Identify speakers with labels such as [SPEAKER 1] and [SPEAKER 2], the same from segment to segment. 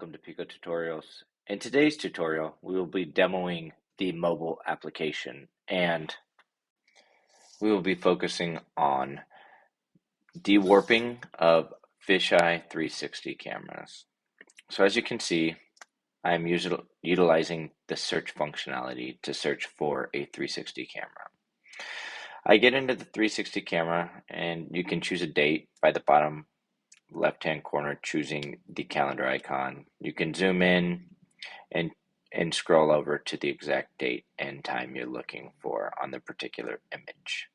[SPEAKER 1] welcome to Piko Tutorials. In today's tutorial, we will be demoing the mobile application and we will be focusing on dewarping of fisheye 360 cameras. So as you can see, I'm utilizing the search functionality to search for a 360 camera. I get into the 360 camera and you can choose a date by the bottom left-hand corner, choosing the calendar icon. You can zoom in and scroll over to the exact date and time you're looking for on the particular image.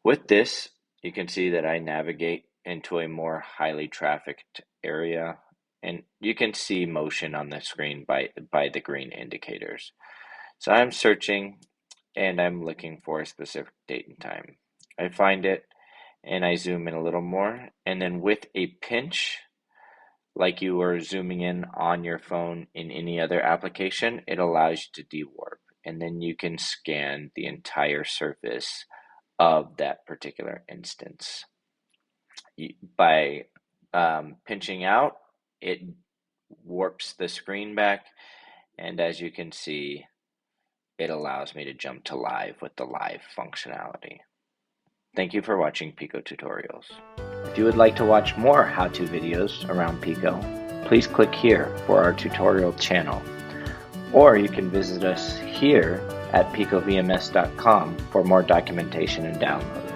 [SPEAKER 1] With this, you can see that I navigate into a more highly trafficked area, and you can see motion on the screen by the green indicators. So I'm searching and I'm looking for a specific date and time. I find it and I zoom in a little more, and then with a pinch, like you are zooming in on your phone in any other application, it allows you to dewarp, and then you can scan the entire surface of that particular instance. By pinching out, it warps the screen back, and as you can see, it allows me to jump to live with the live functionality. Thank you for watching Piko Tutorials. If you would like to watch more how-to videos around Piko, please click here for our tutorial channel, or you can visit us here at pikovms.com for more documentation and downloads.